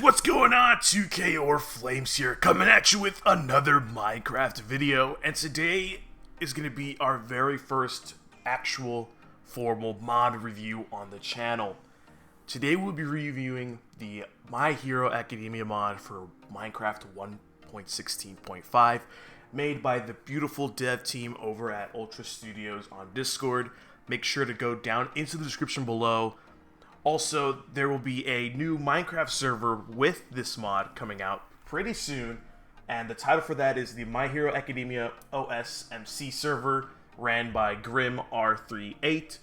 what's going on? 2K or Flames here, coming at you with another Minecraft video, and today is going to be our very first actual formal mod review on the channel. Today we'll be reviewing the My Hero Academia mod for Minecraft 1.16.5, made by the beautiful dev team over at Ultra Studios on Discord. Make sure to go down into the description below. Also, there will be a new Minecraft server with this mod coming out pretty soon, and the title for that is the My Hero Academia OSMC server, ran by Grim R38.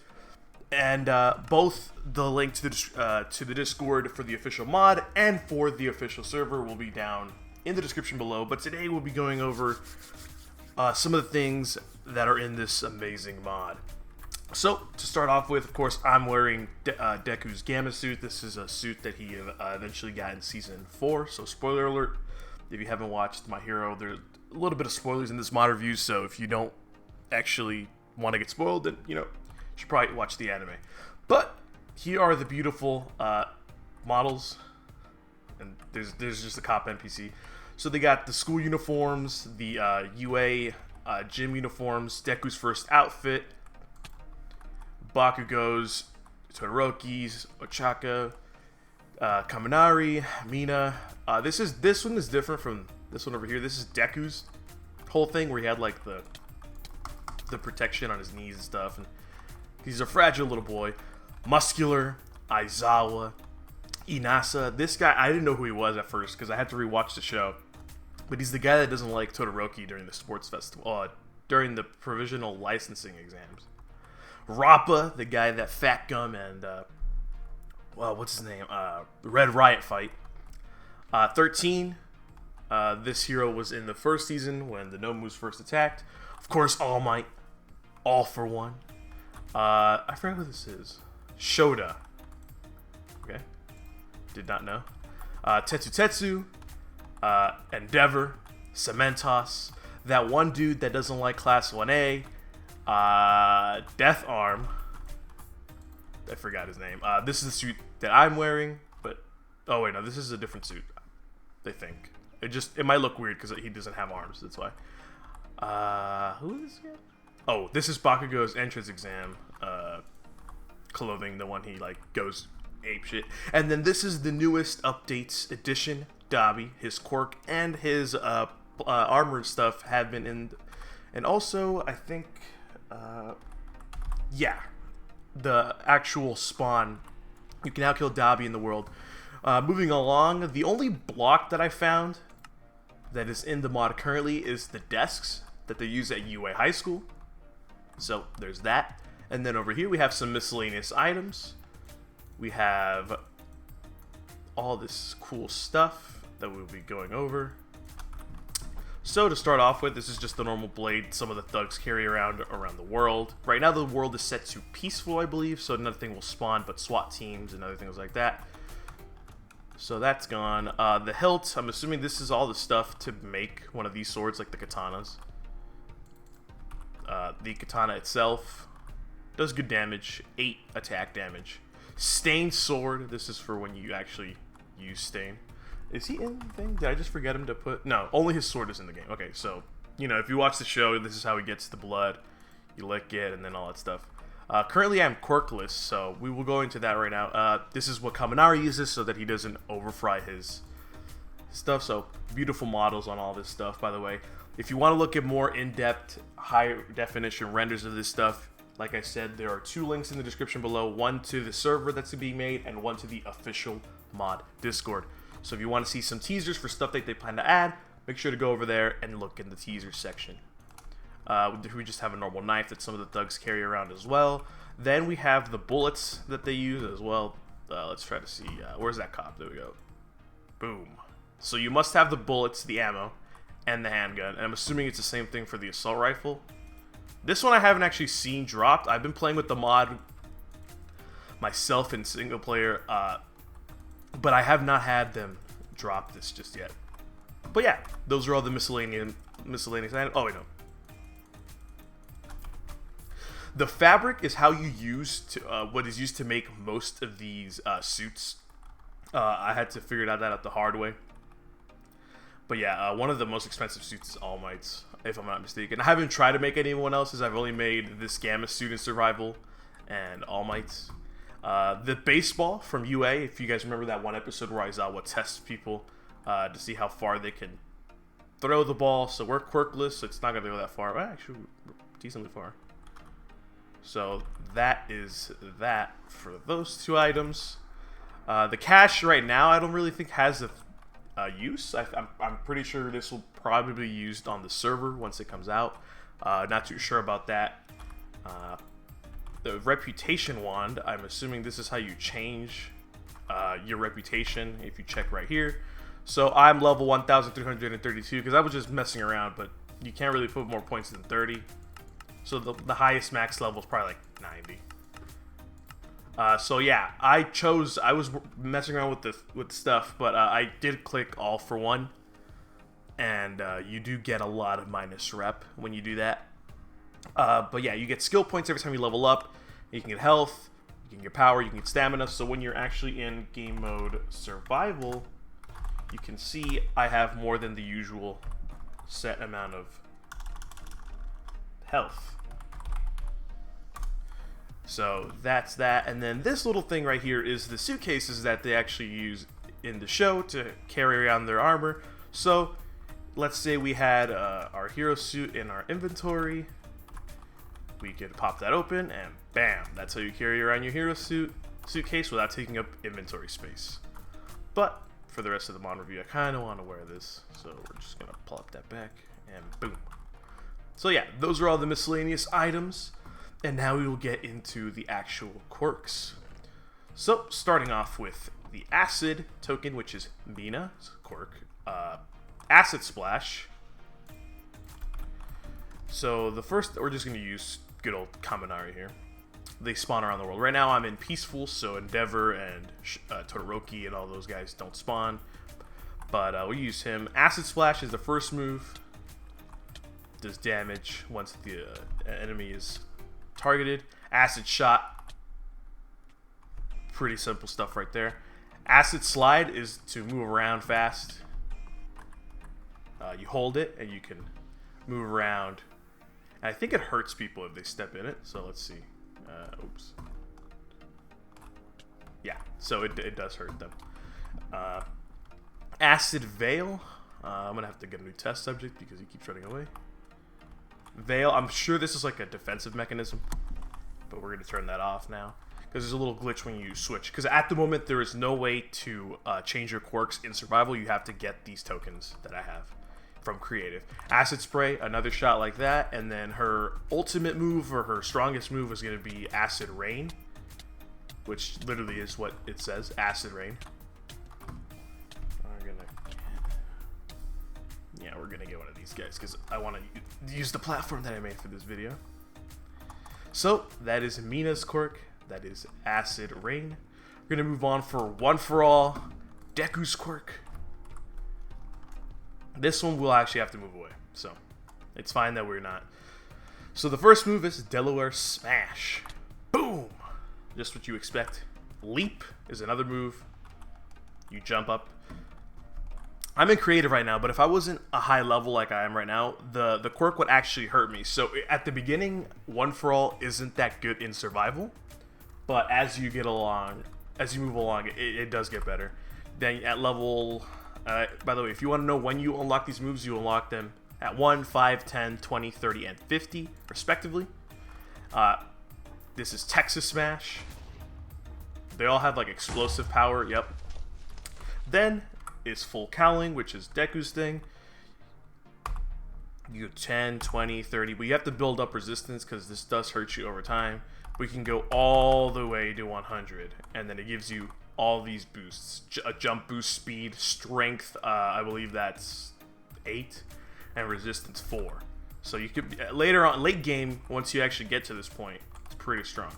And both the link to the Discord for the official mod and for the official server will be down in the description below. But today we'll be going over some of the things that are in this amazing mod. So, to start off with, of course, I'm wearing Deku's Gamma suit. This is a suit that he eventually got in Season 4, so spoiler alert. If you haven't watched My Hero, there's a little bit of spoilers in this mod review, so if you don't actually want to get spoiled, then, you should probably watch the anime. But, here are the beautiful models, and there's just a cop NPC. So they got the school uniforms, the UA gym uniforms, Deku's first outfit, Bakugo's, Todoroki's, Ochaka, Kaminari, Mina. This one is different from this one over here. This is Deku's whole thing where he had like the protection on his knees and stuff, and he's a fragile little boy. Muscular, Aizawa, Inasa. This guy, I didn't know who he was at first because I had to rewatch the show, but he's the guy that doesn't like Todoroki during the sports festival, during the provisional licensing exams. Rappa, the guy that Fat Gum and what's his name? Red Riot fight. 13. This hero was in the first season when the Nomus first attacked. Of course, All Might, All for One. I forgot who this is. Shoda. Okay, did not know. Tetsu, Endeavor, Cementos. That one dude that doesn't like Class 1A. Death Arm. I forgot his name. This is the suit that I'm wearing, but oh wait, no, this is a different suit. They think it might look weird because he doesn't have arms. That's why. Who is this guy? Oh, this is Bakugo's entrance exam clothing, the one he like goes ape shit. And then this is the newest updates edition. Dabi, his Cork and his armored stuff have been in, and also I think. Yeah, the actual spawn. You can now kill Dabi in the world. Moving along, the only block that I found that is in the mod currently is the desks that they use at UA High School. So there's that. And then over here we have some miscellaneous items. We have all this cool stuff that we'll be going over. So to start off with, this is just the normal blade some of the thugs carry around the world. Right now the world is set to peaceful, I believe, so nothing will spawn but SWAT teams and other things like that. So that's gone. The hilt, I'm assuming this is all the stuff to make one of these swords, like the katanas. The katana itself does good damage, 8 attack damage. Stained sword, this is for when you actually use stain. Is he in the thing? Did I just forget him to put? No, only his sword is in the game. Okay, so, if you watch the show, this is how he gets the blood. You lick it, and then all that stuff. Currently, I'm quirkless, so we will go into that right now. This is what Kaminari uses so that he doesn't overfry his stuff. So, beautiful models on all this stuff, by the way. If you want to look at more in-depth, high-definition renders of this stuff, like I said, there are 2 links in the description below. One to the server that's being made, and one to the official mod Discord. So if you want to see some teasers for stuff that they plan to add, make sure to go over there and look in the teasers section. We just have a normal knife that some of the thugs carry around as well. Then we have the bullets that they use as well. Let's try to see. Where's that cop? There we go. Boom. So you must have the bullets, the ammo, and the handgun. And I'm assuming it's the same thing for the assault rifle. This one I haven't actually seen dropped. I've been playing with the mod myself in single player. But I have not had them drop this just yet. But yeah, those are all the miscellaneous items. Oh wait, no. The fabric is how you use to what is used to make most of these suits. I had to figure that out the hard way. But yeah, one of the most expensive suits is All Might's, if I'm not mistaken. I haven't tried to make anyone else's. I've only made this Gamma suit in Survival and All Might's. The baseball from UA, if you guys remember that one episode where Aizawa tests people to see how far they can throw the ball. So we're quirkless, so it's not going to go that far. Well, actually, decently far. So that is that for those two items. The cash right now I don't really think has a use. I'm pretty sure this will probably be used on the server once it comes out. Not too sure about that. The reputation wand, I'm assuming this is how you change your reputation if you check right here. So I'm level 1,332 because I was just messing around, but you can't really put more points than 30. So the highest max level is probably like 90. So yeah, I was messing around with the stuff, but I did click all for one, and you do get a lot of minus rep when you do that. But yeah, you get skill points every time you level up. You can get health, you can get power, you can get stamina. So when you're actually in game mode survival, you can see I have more than the usual set amount of health. So that's that. And then this little thing right here is the suitcases that they actually use in the show to carry around their armor. So let's say we had our hero suit in our inventory. We could pop that open and bam, that's how you carry around your hero suitcase without taking up inventory space. But for the rest of the mod review, I kind of want to wear this, so we're just gonna pull up that back and boom. So yeah, those are all the miscellaneous items, and now we will get into the actual quirks. So starting off with the acid token, which is Mina's quirk, acid splash. So the first, we're just gonna use good old Kaminari here. They spawn around the world. Right now I'm in Peaceful, so Endeavor and Todoroki and all those guys don't spawn. But we use him. Acid Splash is the first move. Does damage once the enemy is targeted. Acid Shot. Pretty simple stuff right there. Acid Slide is to move around fast. You hold it and you can move around. And I think it hurts people if they step in it. So let's see. Oops. Yeah, so it does hurt them. Acid Veil. I'm going to have to get a new test subject because he keeps running away. Veil. I'm sure this is like a defensive mechanism. But we're going to turn that off now. Because there's a little glitch when you switch. Because at the moment, there is no way to change your quirks in survival. You have to get these tokens that I have from creative. Acid Spray, another shot like that, and then her ultimate move or her strongest move is going to be Acid Rain, which literally is what it says, Acid Rain. We're gonna get one of these guys because I want to use the platform that I made for this video. So that is Mina's quirk, that is Acid Rain. We're gonna move on for One for All, Deku's quirk. This one we'll actually have to move away, so it's fine that we're not. So the first move is Delaware Smash. Boom! Just what you expect. Leap is another move. You jump up. I'm in creative right now, but if I wasn't a high level like I am right now, the quirk would actually hurt me. So at the beginning, One for All isn't that good in survival, but as you get along, as you move along, it does get better. Then at level... by the way, if you want to know when you unlock these moves, you unlock them at 1, 5, 10, 20, 30, and 50, respectively. This is Texas Smash. They all have, like, explosive power, yep. Then is Full Cowling, which is Deku's thing. You go 10, 20, 30, but you have to build up resistance because this does hurt you over time. We can go all the way to 100, and then it gives you all these boosts. A jump boost, speed, strength, I believe that's 8, and resistance 4. So you could, later on, late game, once you actually get to this point, it's pretty strong.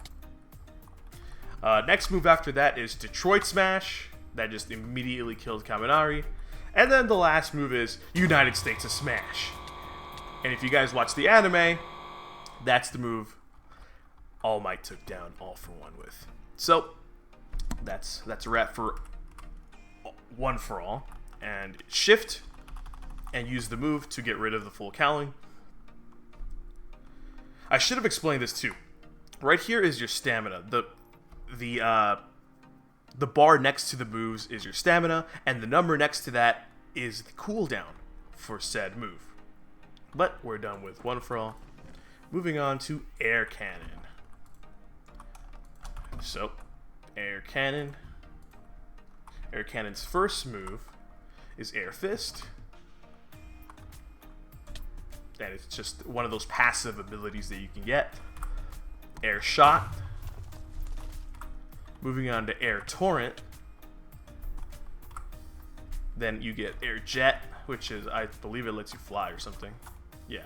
Next move after that is Detroit Smash. That just immediately killed Kaminari. And then the last move is United States of Smash. And if you guys watch the anime, that's the move All Might took down All for One with. So that's a wrap for One for All, and shift and use the move to get rid of the full cowling. I should have explained this too. Right here is your stamina. The bar next to the moves is your stamina, and the number next to that is the cooldown for said move. But we're done with One for All. Moving on to Air Cannon. So, Air Cannon. Air Cannon's first move is Air Fist. And it's just one of those passive abilities that you can get. Air Shot. Moving on to Air Torrent. Then you get Air Jet, which is, I believe it lets you fly or something. Yeah.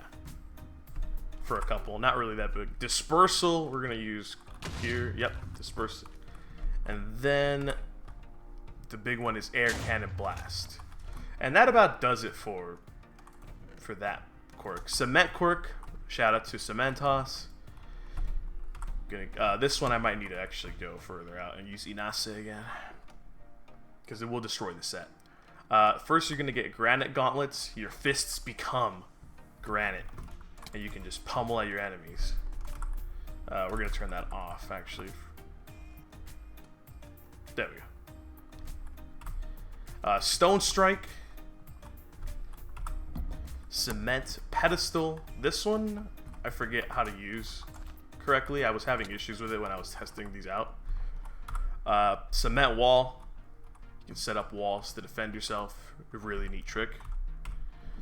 For a couple. Not really that big. Dispersal, we're going to use here. Yep, Dispersal. And then the big one is Air Cannon Blast. And that about does it for that quirk. Cement Quirk, shout out to Cementos. This one I might need to actually go further out and use Inase again, because it will destroy the set. First, you're going to get Granite Gauntlets. Your fists become granite, and you can just pummel at your enemies. We're going to turn that off, actually. There we go. Stone Strike. Cement Pedestal. This one, I forget how to use correctly. I was having issues with it when I was testing these out. Cement Wall. You can set up walls to defend yourself. A really neat trick.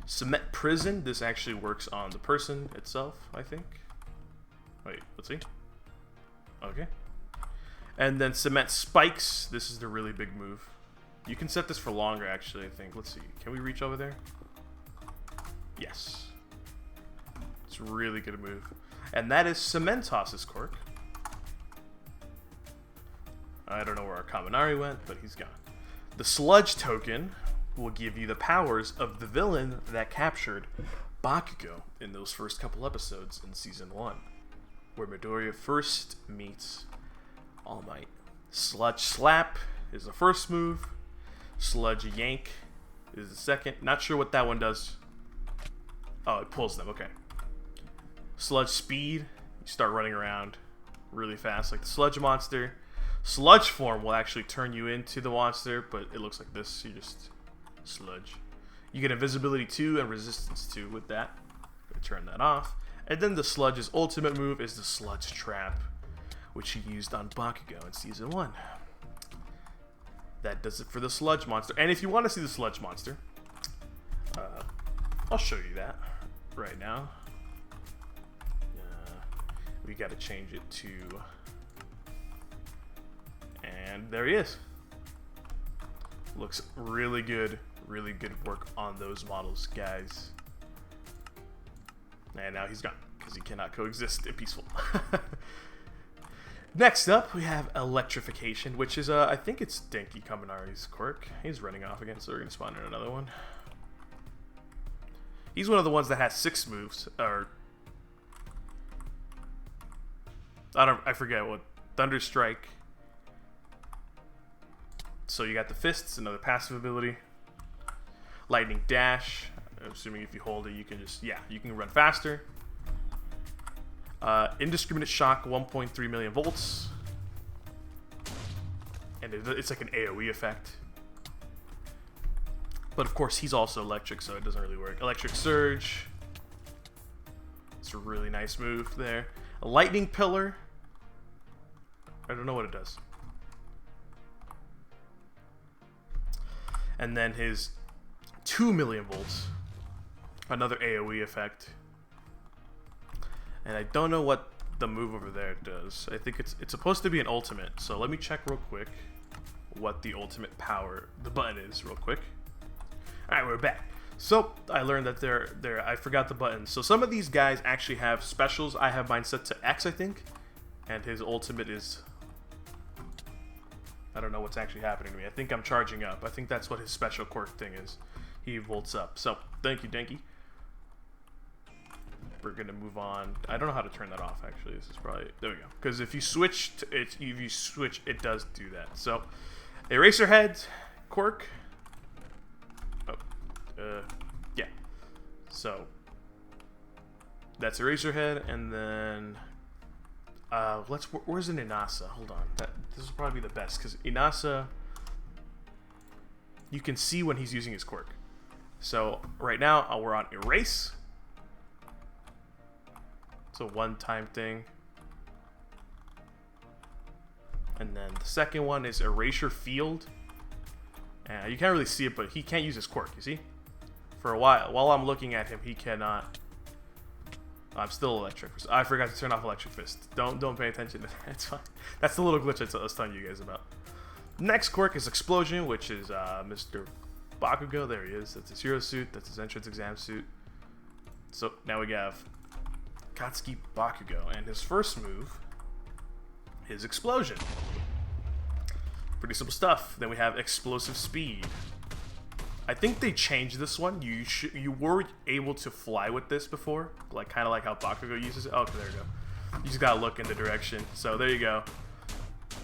Cement Prison. This actually works on the person itself, I think. Wait, let's see. Okay. And then Cement Spikes. This is the really big move. You can set this for longer, actually, I think. Let's see. Can we reach over there? Yes. It's a really good move. And that is Cementos' quirk. I don't know where our Kaminari went, but he's gone. The Sludge Token will give you the powers of the villain that captured Bakugo in those first couple episodes in Season 1, where Midoriya first meets All Might. Sludge Slap is the first move. Sludge Yank is the second. Not sure what that one does. Oh, it pulls them. Okay. Sludge Speed. You start running around really fast like the Sludge Monster. Sludge Form will actually turn you into the monster, but it looks like this. You just sludge. You get Invisibility 2 and Resistance 2 with that. Turn that off. And then the Sludge's ultimate move is the Sludge Trap, which he used on Bakugo in Season 1. That does it for the Sludge Monster. And if you want to see the Sludge Monster, I'll show you that right now. We got to change it to... And there he is. Looks really good. Really good work on those models, guys. And now he's gone, because he cannot coexist in Peaceful. Next up, we have Electrification, which is, I think it's Denki Kaminari's quirk. He's running off again, so we're going to spawn in another one. He's one of the ones that has 6 moves, or... I forget what. Thunder Strike. So you got the Fists, another passive ability. Lightning Dash. I'm assuming if you hold it, you can just, yeah, you can run faster. Indiscriminate Shock, 1.3 million volts. And it's like an AoE effect. But of course, he's also electric, so it doesn't really work. Electric Surge. It's a really nice move there. A Lightning Pillar. I don't know what it does. And then his 2 million volts. Another AoE effect. And I don't know what the move over there does. I think it's supposed to be an ultimate. So let me check real quick what the ultimate power, the button is real quick. Alright, we're back. So I learned that I forgot the button. So some of these guys actually have specials. I have mine set to X, I think. And his ultimate is... I don't know what's actually happening to me. I think I'm charging up. I think that's what his special quirk thing is. He volts up. So, thank you, Denki. We're gonna move on. I don't know how to turn that off, actually. This is probably... There we go. Because if you switch, it does do that. So, Eraserhead, Cork. Yeah. So that's Eraserhead, and then where's an Inasa? Hold on. This will probably be the best because Inasa, you can see when he's using his quirk. So right now we're on Erase. It's a one-time thing. And then the second one is Erasure Field. You can't really see it, but he can't use his quirk, you see? For a while I'm looking at him, he cannot. I'm still electric. I forgot to turn off Electric Fist. Don't pay attention to that. It's fine. That's the little glitch I was telling you guys about. Next quirk is Explosion, which is Mr. Bakugo. There he is. That's his hero suit. That's his entrance exam suit. So now we have Katsuki Bakugo, and his first move is Explosion. Pretty simple stuff. Then we have Explosive Speed. I think they changed this one. You were able to fly with this before, kind of like how Bakugo uses it. Oh, okay, there you go. You just gotta look in the direction. So there you go.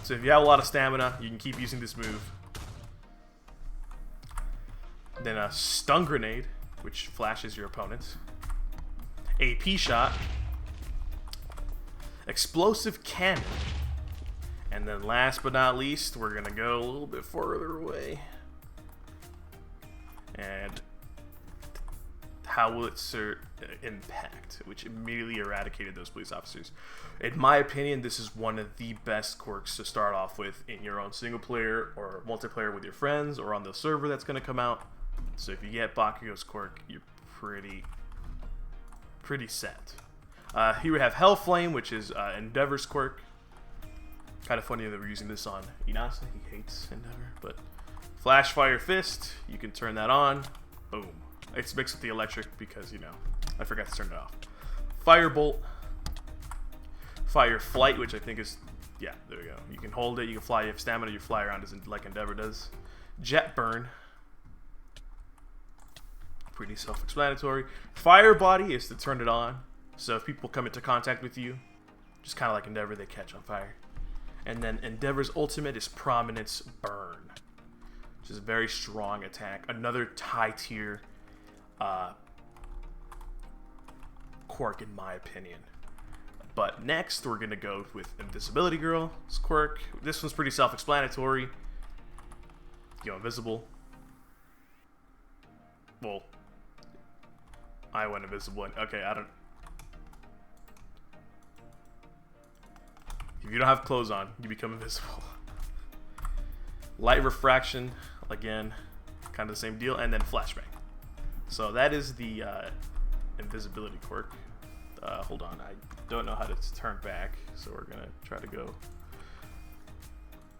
So if you have a lot of stamina, you can keep using this move. Then a Stun Grenade, which flashes your opponents. AP Shot. Explosive Cannon. And then last but not least, we're gonna go a little bit further away. And Howitzer Impact, which immediately eradicated those police officers. In my opinion, this is one of the best quirks to start off with in your own single player or multiplayer with your friends or on the server that's going to come out. So if you get Bakugo's quirk, you're pretty set. Here we have Hellflame, which is Endeavor's quirk. Kind of funny that we're using this on Inasa. He hates Endeavor, but Flash Fire Fist, you can turn that on. Boom. It's mixed with the electric because, I forgot to turn it off. Firebolt. Fire Flight, which I think is, yeah, there we go. You can hold it, you can fly, you have stamina, you fly around like Endeavor does. Jet Burn. Pretty self-explanatory. Fire Body is to turn it on. So if people come into contact with you, just kind of like Endeavor, they catch on fire. And then Endeavor's ultimate is Prominence Burn, which is a very strong attack. Another high-tier quirk, in my opinion. But next, we're going to go with Invisibility Girl's quirk. This one's pretty self-explanatory. Go invisible. Well, I went invisible. Okay, I don't... If you don't have clothes on, you become invisible. Light Refraction, again, kind of the same deal. And then Flashbang. So that is the Invisibility Quirk. Hold on, I don't know how to turn back, so we're gonna try to go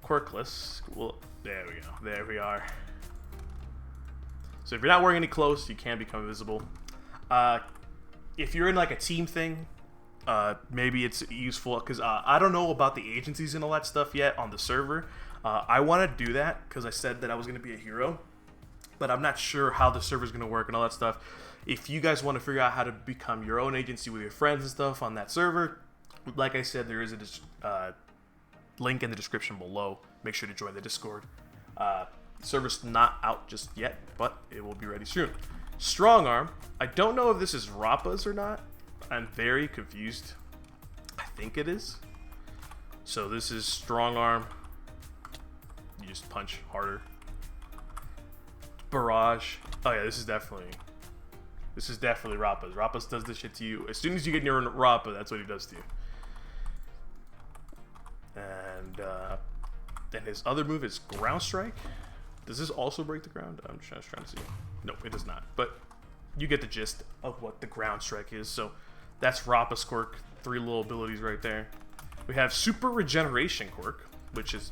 quirkless. Well, there we go. There we are. So if you're not wearing any clothes, you can become invisible. If you're in like a team thing, maybe it's useful because I don't know about the agencies and all that stuff yet on the server. I want to do that because I said that I was going to be a hero, but I'm not sure how the server's going to work and all that stuff. If you guys want to figure out how to become your own agency with your friends and stuff on that server, like I said, there is a link in the description below. Make sure to join the Discord. The server's not out just yet, but it will be ready soon. Strong Arm. I don't know if this is Rappa's or not. I'm very confused. I think it is. So this is Strong Arm. You just punch harder. Barrage. Oh yeah, this is definitely Rappa's. Rappa's does this shit to you. As soon as you get near Rappa, that's what he does to you. And then his other move is Ground Strike. Does this also break the ground? I'm just trying to see. Nope, it does not. But you get the gist of what the Ground Strike is. So that's Rappa's quirk. 3 little abilities right there. We have Super Regeneration quirk, which is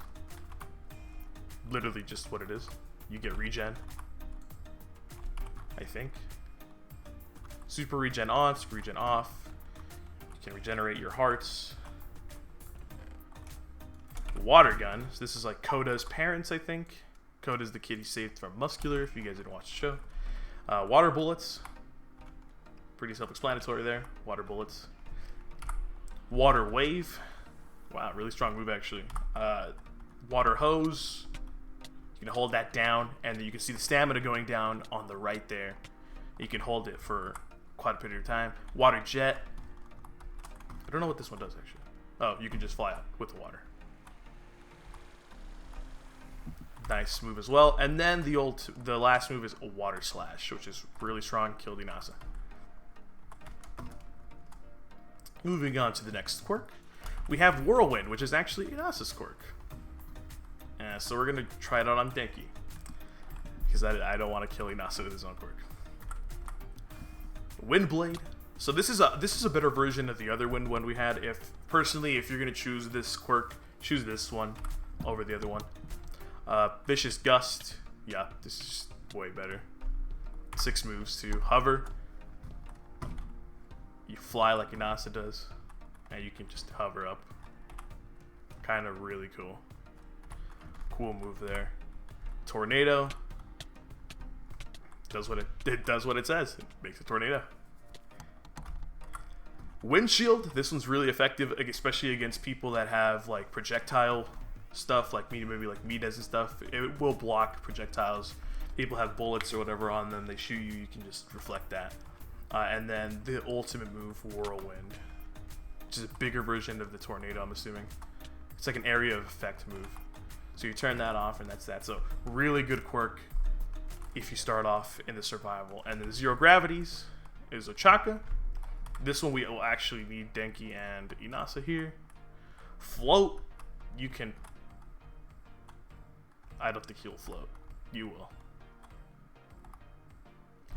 literally just what it is. You get regen, I think. Super Regen on, Super Regen off. You can regenerate your hearts. Water Gun. So this is like Koda's parents, I think. Koda's the kid he saved from Muscular, if you guys didn't watch the show. Water Bullets. Pretty self-explanatory there. Water Bullets. Water Wave. Wow, really strong move, actually. Water Hose. You You can hold that down, and then you can see the stamina going down on the right there. You can hold it for quite a period of time. Water jet. I don't know what this one does actually. Oh, you can just fly out with the water. Nice move as well. And then the last move is a water slash, which is really strong. Killed Inasa. Moving on to the next quirk, we have Whirlwind, which is actually Inasa's quirk. So we're gonna try it out on Denki, because I don't want to kill Inasa with his own quirk. Windblade. So this is a better version of the other wind one we had. Personally, if you're gonna choose this quirk, choose this one over the other one. Vicious Gust. Yeah, this is way better. 6 moves to hover. You fly like Inasa does, and you can just hover up. Kind of really cool. Cool move there. Tornado. Does what it does what it says. It makes a tornado. Windshield. This one's really effective, especially against people that have like projectile stuff, like maybe like me does and stuff. It will block projectiles. People have bullets or whatever on them. They shoot you. You can just reflect that. And then the ultimate move, Whirlwind, which is a bigger version of the tornado, I'm assuming. It's like an area of effect move. So you turn that off, and that's that. So really good quirk if you start off in the survival. And the Zero Gravities is Ochaka. This one we will actually need Denki and Inasa here. Float, you can... I don't think he'll float. You will.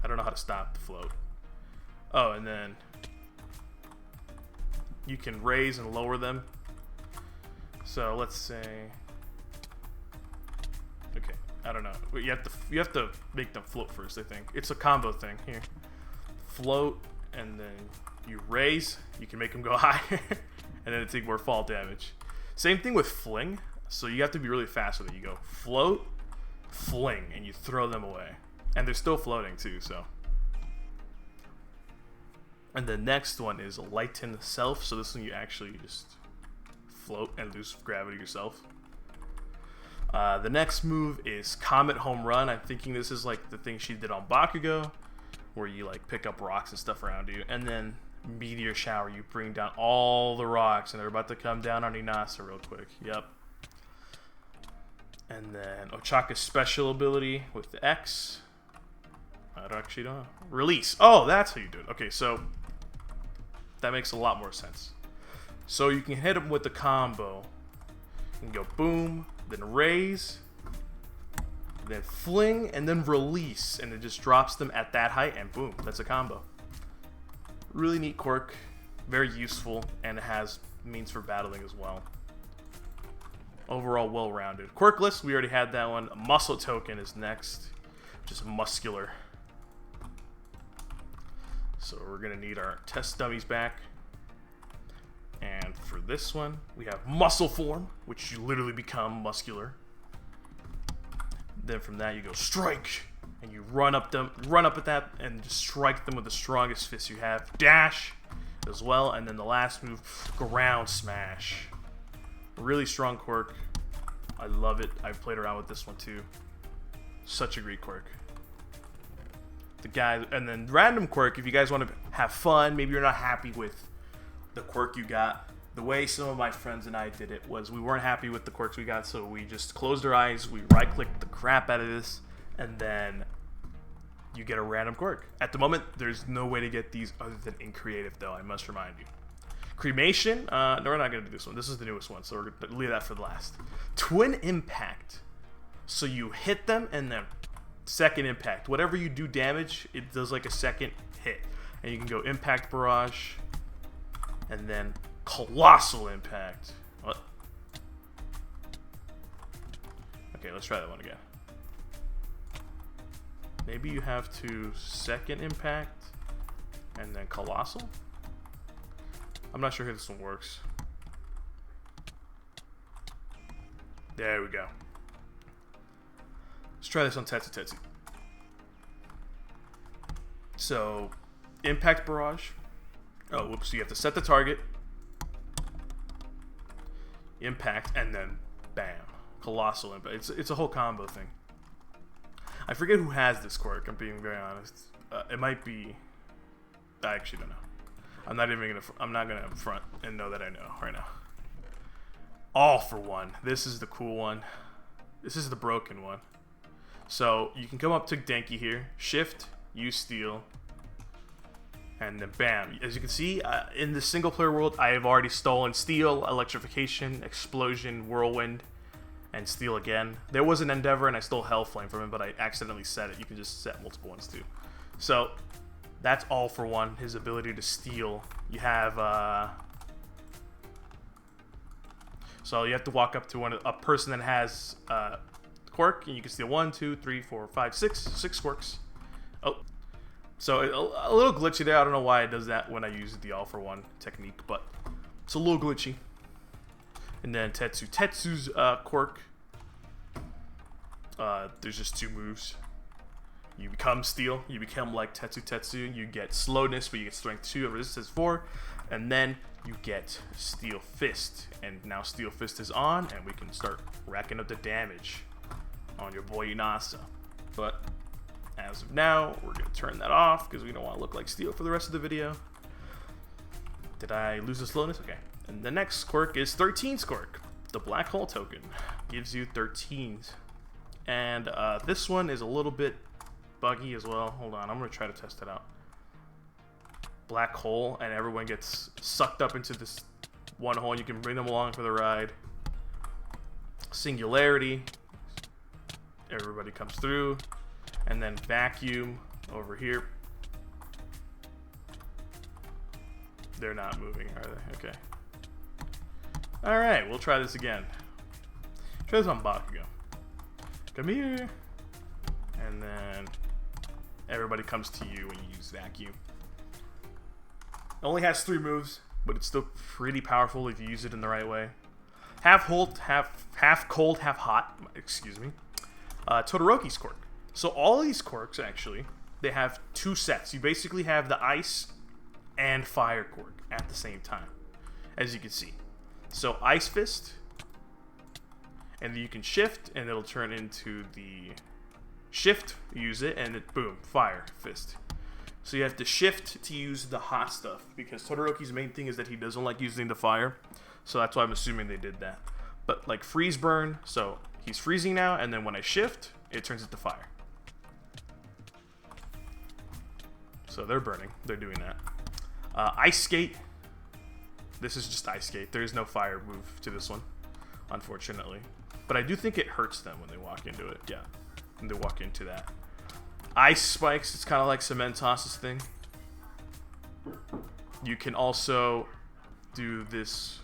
I don't know how to stop the float. Oh, and then you can raise and lower them. So let's say, okay, I don't know. You have to make them float first. I think it's a combo thing here. Float, and then you raise. You can make them go higher, and then take more fall damage. Same thing with fling. So you have to be really fast with it. You go float, fling, and you throw them away, and they're still floating too. So. And the next one is Lighten Self. So this one you actually just float and lose gravity yourself. The next move is Comet Home Run. I'm thinking this is like the thing she did on Bakugo, where you like pick up rocks and stuff around you. And then Meteor Shower. You bring down all the rocks, and they're about to come down on Inasa real quick. Yep. And then Ochaka's special ability with the X. I don't actually know. Release. Oh, that's how you do it. Okay, so that makes a lot more sense. So you can hit them with the combo. You can go boom, then raise, then fling, and then release. And it just drops them at that height, and boom, that's a combo. Really neat quirk. Very useful, and it has means for battling as well. Overall, well-rounded. Quirk list, we already had that one. Muscle Token is next. Just muscular. So we're going to need our test dummies back. And for this one, we have Muscle Form, which you literally become muscular. Then from that, you go Strike, and you run up at that and just strike them with the strongest fist you have. Dash as well, and then the last move, Ground Smash. Really strong quirk. I love it. I've played around with this one too. Such a great quirk. And then random quirk, if you guys want to have fun, maybe you're not happy with the quirk you got. The way some of my friends and I did it was we weren't happy with the quirks we got, so we just closed our eyes, we right-clicked the crap out of this, and then you get a random quirk. At the moment, there's no way to get these other than in creative, though, I must remind you. Cremation, no, we're not going to do this one. This is the newest one, so we're going to leave that for the last. Twin Impact. So you hit them, and then second impact. Whatever you do damage, it does like a second hit. And you can go Impact Barrage, and then Colossal Impact. What? Okay, let's try that one again. Maybe you have to second impact, and then Colossal? I'm not sure how this one works. There we go. Let's try this on Tetsu Tetsu. So, Impact Barrage. Oh, whoops. You have to set the target. Impact, and then bam. Colossal Impact. It's a whole combo thing. I forget who has this quirk, I'm being very honest. It might be... I actually don't know. I'm not gonna front and know that I know right now. All for one. This is the cool one. This is the broken one. So you can come up to Denki here, shift, use steel, and then bam. As you can see, in the single player world, I have already stolen steel, electrification, explosion, whirlwind, and steel again. There was an endeavor and I stole hellflame from him, but I accidentally set it. You can just set multiple ones too. So that's all for one. His ability to steal. You have so you have to walk up to a person that has quirk, and you can steal 1, 2, 3, 4, 5, 6 quirks. Oh, so a little glitchy there. I don't know why it does that when I use the all for one technique, but it's a little glitchy. And then Tetsu's quirk. There's just 2 moves. You become steel. You become like Tetsu. You get slowness, but you get strength 2 and resistance 4, and then you get Steel Fist. And now Steel Fist is on, and we can start racking up the damage on your boy Inasa. But as of now, we're gonna turn that off because we don't want to look like steel for the rest of the video. Did I lose the slowness? Okay. And the next quirk is 13's quirk. The Black Hole Token gives you 13s. And this one is a little bit buggy as well. Hold on, I'm gonna try to test it out. Black hole, and everyone gets sucked up into this one hole, and you can bring them along for the ride. Singularity, everybody comes through, and then vacuum over here. They're not moving, are they? Okay. Alright, we'll try this again. Try this on Bakugo. Come here. And then everybody comes to you when you use vacuum. It only has 3 moves, but it's still pretty powerful if you use it in the right way. Half cold, half hot. Excuse me. Todoroki's quirk. So all of these quirks, actually, they have 2 sets. You basically have the ice and fire quirk at the same time, as you can see. So Ice Fist, and then you can shift, and it'll turn into the shift. Use it, and it boom, Fire Fist. So you have to shift to use the hot stuff, because Todoroki's main thing is that he doesn't like using the fire. So that's why I'm assuming they did that. But like freeze burn, so he's freezing now, and then when I shift, it turns into fire. So they're burning. They're doing that. Ice Skate. This is just Ice Skate. There is no fire move to this one, unfortunately. But I do think it hurts them when they walk into it. Yeah, when they walk into that. Ice Spikes. It's kind of like Cementos' thing. You can also do this.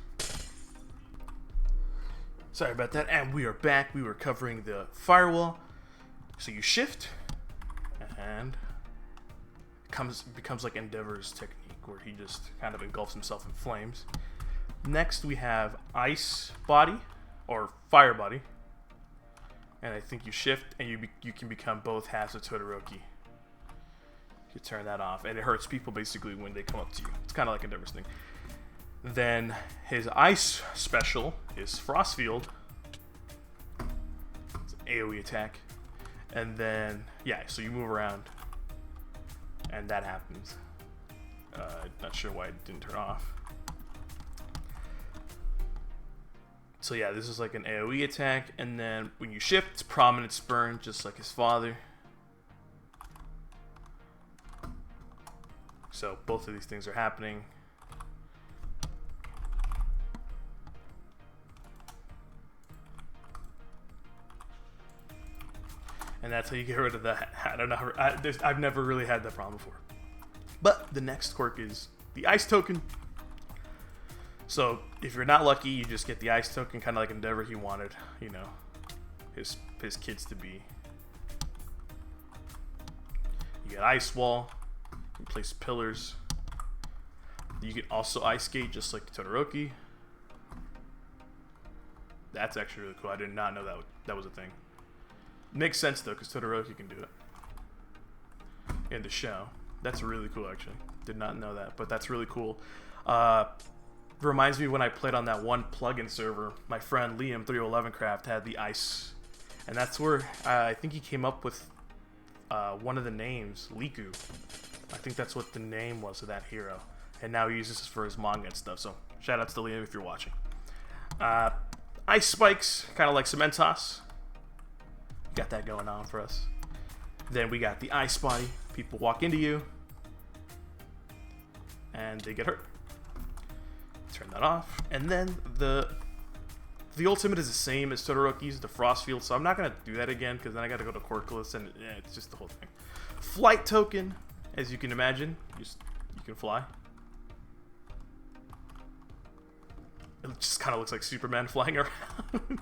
Sorry about that. And we are back. We were covering the firewall. So you shift, and it becomes like Endeavor's technique, where he just kind of engulfs himself in flames. Next we have Ice Body, or Fire Body. And I think you shift, and you can become both halves of Todoroki. You turn that off, and it hurts people basically when they come up to you. It's kind of like Endeavor's thing. Then his ice special is Frost Field. It's an AoE attack. And then, yeah, so you move around, and that happens. Not sure why it didn't turn off. So yeah, this is like an AoE attack, and then when you shift, it's Prominence Burn, just like his father. So both of these things are happening. And that's how you get rid of that. I don't know. I've never really had that problem before. But the next quirk is the Ice Token. So if you're not lucky, you just get the Ice Token, kind of like Endeavor. He wanted, you know, his kids to be. You get Ice Wall. You can place pillars. You can also Ice Skate, just like Todoroki. That's actually really cool. I did not know that was a thing. Makes sense though, because Todoroki can do it in the show. That's really cool, actually. Did not know that, but that's really cool. reminds me when I played on that one plugin server, my friend Liam 311craft had the ice, and that's where I think he came up with one of the names, Liku. I think that's what the name was of that hero, and now he uses this for his manga and stuff. So shout out to Liam if you're watching. Ice spikes, kind of like Cementos. Got that going on for us. Then we got the ice body. People walk into you, and they get hurt. Turn that off. And then the ultimate is the same as Todoroki's, the Frost Field, so I'm not going to do that again, because then I got to go to Cork, and it's just the whole thing. Flight token, as you can imagine, you can fly. It just kind of looks like Superman flying around.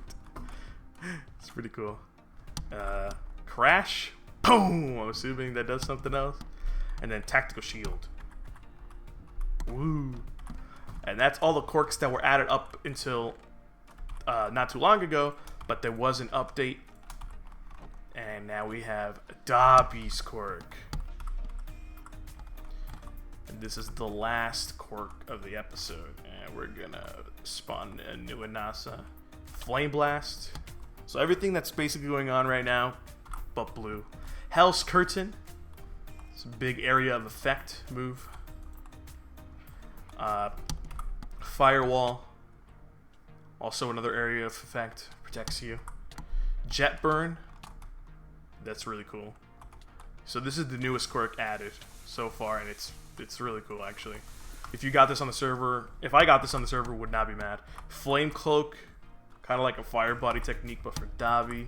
It's pretty cool. Crash. Boom! I'm assuming that does something else. And then tactical shield. Woo! And that's all the quirks that were added up until not too long ago, but there was an update. And now we have Dabi's quirk. And this is the last quirk of the episode. And we're gonna spawn a new Anasa. Flame Blast. So everything that's basically going on right now, but blue. Hell's Curtain. It's a big area of effect move. Firewall. Also another area of effect. Protects you. Jet Burn. That's really cool. So this is the newest quirk added so far, and it's really cool actually. If you got this on the server, if I got this on the server, would not be mad. Flame Cloak. Kind of like a fire body technique, but for Dabi.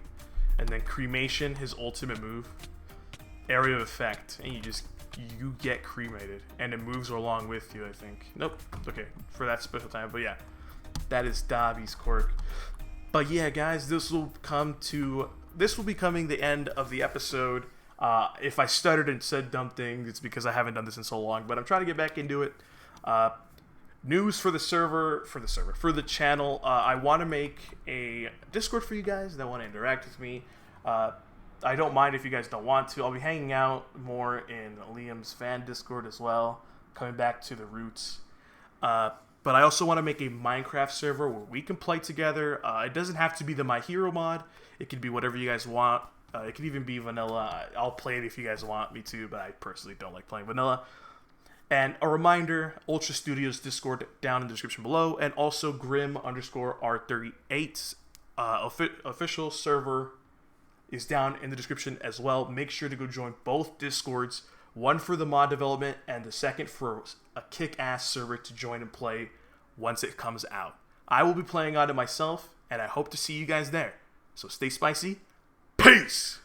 And then Cremation, his ultimate move. Area of effect, and you get cremated, and it moves along with you, I think. Nope. Okay, for that special time. But yeah, that is Dabi's quirk. But yeah, guys, this will be coming the end of the episode. If I stuttered and said dumb things, it's because I haven't done this in so long. But I'm trying to get back into it. News for the channel. I want to make a Discord for you guys that want to interact with me. I don't mind if you guys don't want to. I'll be hanging out more in Liam's fan Discord as well, coming back to the roots. But I also want to make a Minecraft server where we can play together. It doesn't have to be the My Hero mod. It could be whatever you guys want. It could even be vanilla. I'll play it if you guys want me to, but I personally don't like playing vanilla. And a reminder, Ultra Studios Discord down in the description below, and also Grim_R38 official server is down in the description as well. Make sure to go join both Discords, one for the mod development and the second for a kick-ass server to join and play once it comes out. I will be playing on it myself, and I hope to see you guys there. So stay spicy. Peace!